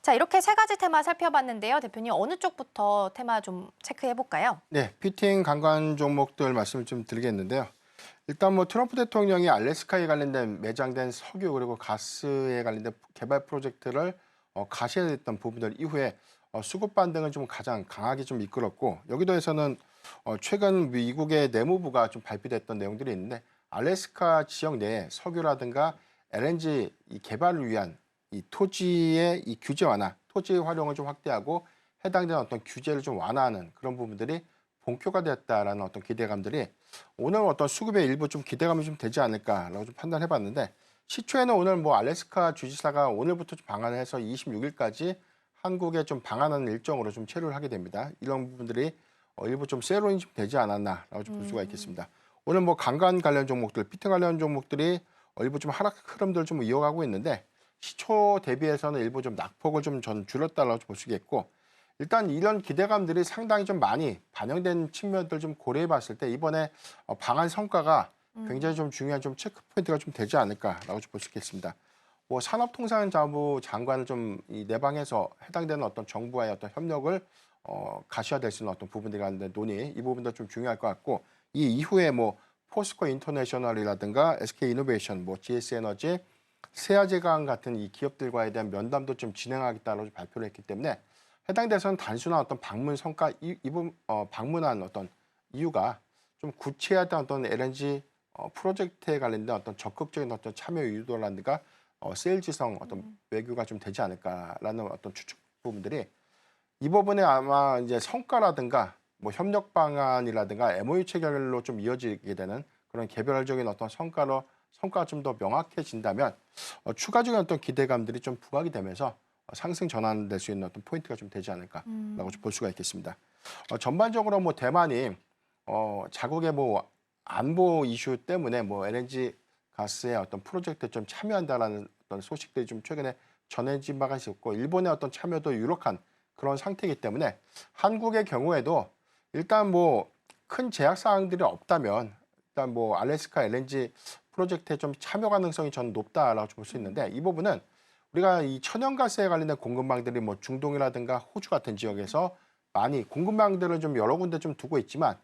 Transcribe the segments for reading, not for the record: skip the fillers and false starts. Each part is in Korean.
자, 이렇게 세 가지 테마 살펴봤는데요. 대표님 어느 쪽부터 테마 좀 체크해 볼까요? 네, 피팅 관광 종목들 말씀을 좀 드리겠는데요. 일단 뭐 트럼프 대통령이 알래스카에 관련된 매장된 석유 그리고 가스에 관련된 개발 프로젝트를 가시했던 부분들 이후에 수급 반등을 좀 가장 강하게 좀 이끌었고 여기도에서는 최근 미국의 내무부가 좀 발표됐던 내용들이 있는데 알래스카 지역 내에 석유라든가 LNG 이 개발을 위한 이 토지의 이 규제 완화, 토지 활용을 좀 확대하고 해당되는 어떤 규제를 좀 완화하는 그런 부분들이 본격화되었다라는 어떤 기대감들이 오늘 어떤 수급의 일부 좀 기대감이 좀 되지 않을까라고 좀 판단해봤는데 시초에는 오늘 뭐 알래스카 주지사가 오늘부터 좀 방한을 해서 26일까지 한국에 좀 방한하는 일정으로 좀 체류를 하게 됩니다. 이런 부분들이 일부 좀 세론이 좀 되지 않았나라고 좀 볼 수가 있겠습니다. 오늘 뭐 관광 관련 종목들, 피팅 관련 종목들이 일부 좀 하락 흐름들을 좀 이어가고 있는데 시초 대비해서는 일부 좀 낙폭을 좀 전 줄였다라고 볼 수 있겠고 일단 이런 기대감들이 상당히 좀 많이 반영된 측면들 좀 고려해 봤을 때 이번에 방한 성과가 굉장히 좀 중요한 좀 체크 포인트가 좀 되지 않을까라고 좀 볼 수 있겠습니다. 뭐 산업통상자부 장관을 좀 내방해서 해당되는 어떤 정부와의 어떤 협력을 가시화될 수 있는 어떤 부분들이 가는데 논의 이 부분도 좀 중요할 것 같고 이 이후에 뭐 포스코 인터내셔널이라든가 SK 이노베이션, 뭐 GS 에너지, 세아제강 같은 이 기업들과에 대한 면담도 좀 진행하겠다고 발표를 했기 때문에 해당 대선 단순한 어떤 방문 성과 방문한 어떤 이유가 좀 구체화된 어떤 LNG 프로젝트에 관련된 어떤 적극적인 어떤 참여 유도라든가 세일즈성 어떤 외교가 좀 되지 않을까라는 어떤 추측 부분들이 이 부분에 아마 이제 성과라든가 뭐 협력 방안이라든가 MOU 체결로 좀 이어지게 되는 그런 개별적인 어떤 성과가 좀 더 명확해진다면 추가적인 어떤 기대감들이 좀 부각이 되면서 상승 전환될 수 있는 어떤 포인트가 좀 되지 않을까라고 볼 수가 있겠습니다. 전반적으로 뭐 대만이 자국의 뭐 안보 이슈 때문에 뭐 LNG 가스의 어떤 프로젝트에 좀 참여한다라는 어떤 소식들이 좀 최근에 전해진 바가 있었고 일본의 어떤 참여도 유력한 그런 상태이기 때문에 한국의 경우에도 일단 뭐 큰 제약 사항들이 없다면 일단 뭐 알래스카 LNG 프로젝트에 좀 참여 가능성이 저는 높다라고 볼 수 있는데 이 부분은 우리가 이 천연가스에 관련된 공급망들이 뭐 중동이라든가 호주 같은 지역에서 많이 공급망들을 좀 여러 군데 좀 두고 있지만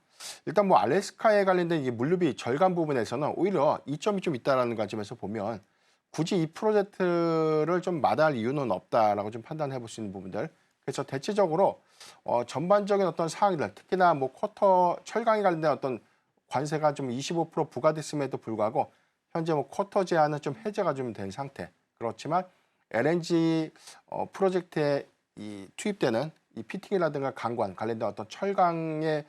일단 뭐 알래스카에 관련된 이 물류비 절감 부분에서는 오히려 이점이 좀 있다라는 관점에서 보면 굳이 이 프로젝트를 좀 마다할 이유는 없다라고 좀 판단해 볼 수 있는 부분들. 그래서 대체적으로 전반적인 어떤 사항들, 특히나 뭐 쿼터 철강에 관련된 어떤 관세가 좀 25% 부과됐음에도 불구하고 현재 뭐 쿼터 제한은 좀 해제가 좀 된 상태. 그렇지만 LNG 프로젝트에 이 투입되는 이 피팅이라든가 강관 관련된 어떤 철강의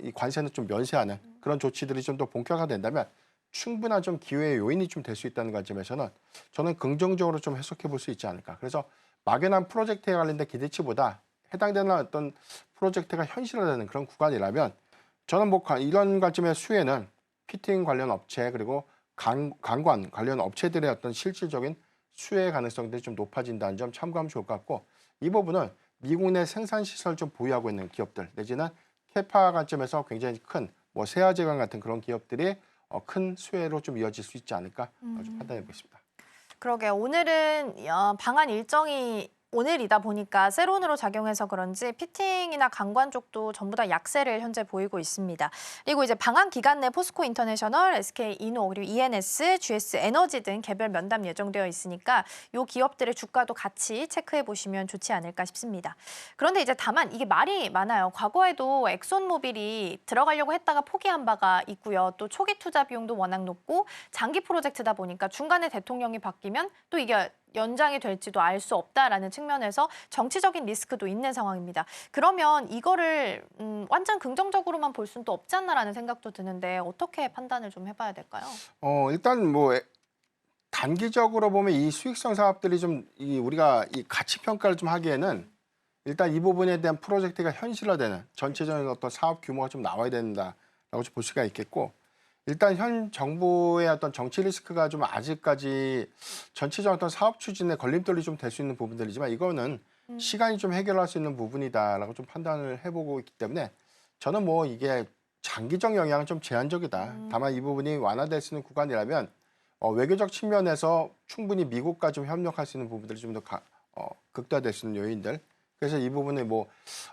이 관세는 좀 면세하는 그런 조치들이 좀 더 본격화된다면 충분한 좀 기회의 요인이 좀 될 수 있다는 관점에서는 저는 긍정적으로 좀 해석해 볼 수 있지 않을까. 그래서 막연한 프로젝트에 관련된 기대치보다 해당되는 어떤 프로젝트가 현실화되는 그런 구간이라면 저는 뭐 이런 관점의 수혜는 피팅 관련 업체 그리고 강관 관련 업체들의 어떤 실질적인 수혜 가능성들이 좀 높아진다는 점 참고하면 좋을 것 같고 이 부분은 미국 내 생산 시설 좀 보유하고 있는 기업들 내지는 캐파 관점에서 굉장히 큰 뭐 세아제강 같은 그런 기업들이 큰 수혜로 좀 이어질 수 있지 않을까 좀 판단해 보겠습니다. 그러게요. 오늘은 방한 일정이 오늘이다 보니까 세론으로 작용해서 그런지 피팅이나 강관 쪽도 전부 다 약세를 현재 보이고 있습니다. 그리고 이제 방한 기간 내 포스코 인터내셔널, SK 이노, 그리고 ENS, GS 에너지 등 개별 면담 예정되어 있으니까 이 기업들의 주가도 같이 체크해 보시면 좋지 않을까 싶습니다. 그런데 이제 다만 이게 말이 많아요. 과거에도 엑손모빌이 들어가려고 했다가 포기한 바가 있고요. 또 초기 투자 비용도 워낙 높고 장기 프로젝트다 보니까 중간에 대통령이 바뀌면 또 이게 연장이 될지도 알 수 없다라는 측면에서 정치적인 리스크도 있는 상황입니다. 그러면 이거를 완전 긍정적으로만 볼 수는 또 없지 않나라는 생각도 드는데 어떻게 판단을 좀 해봐야 될까요? 일단 뭐 단기적으로 보면 이 수익성 사업들이 좀 우리가 이 가치 평가를 좀 하기에는 일단 이 부분에 대한 프로젝트가 현실화되는 전체적인 어떤 사업 규모가 좀 나와야 된다라고 볼 수가 있겠고 일단 현 정부의 어떤 정치 리스크가 좀 아직까지 전체적 어떤 사업 추진에 걸림돌이 좀 될 수 있는 부분들이지만 이거는 시간이 좀 해결할 수 있는 부분이다라고 좀 판단을 해보고 있기 때문에 저는 뭐 이게 장기적 영향은 좀 제한적이다. 다만 이 부분이 완화될 수 있는 구간이라면 외교적 측면에서 충분히 미국과 좀 협력할 수 있는 부분들이 좀 더 극대화될 수 있는 요인들. 그래서 이 부분에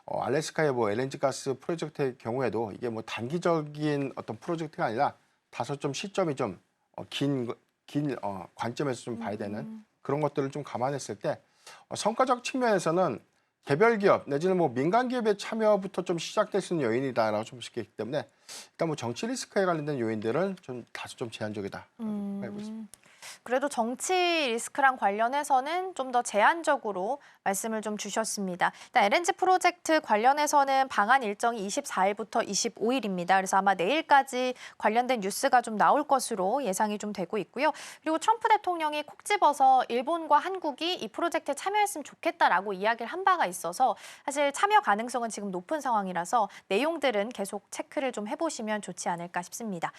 알래스카의 LNG 가스 프로젝트의 경우에도 이게 단기적인 어떤 프로젝트가 아니라 다소 좀 시점이 좀 긴 관점에서 좀 봐야 되는 그런 것들을 좀 감안했을 때 성과적 측면에서는 개별 기업 내지는 민간 기업의 참여부터 좀 시작될 수 있는 요인이다라고 좀 보기 때문에 일단 정치 리스크에 관련된 요인들은 좀 다소 좀 제한적이다 알고 있습니다. 그래도 정치 리스크랑 관련해서는 좀 더 제한적으로 말씀을 좀 주셨습니다. 일단 LNG 프로젝트 관련해서는 방한 일정이 24일부터 25일입니다. 그래서 아마 내일까지 관련된 뉴스가 좀 나올 것으로 예상이 좀 되고 있고요. 그리고 트럼프 대통령이 콕 집어서 일본과 한국이 이 프로젝트에 참여했으면 좋겠다라고 이야기를 한 바가 있어서 사실 참여 가능성은 지금 높은 상황이라서 내용들은 계속 체크를 좀 해보시면 좋지 않을까 싶습니다.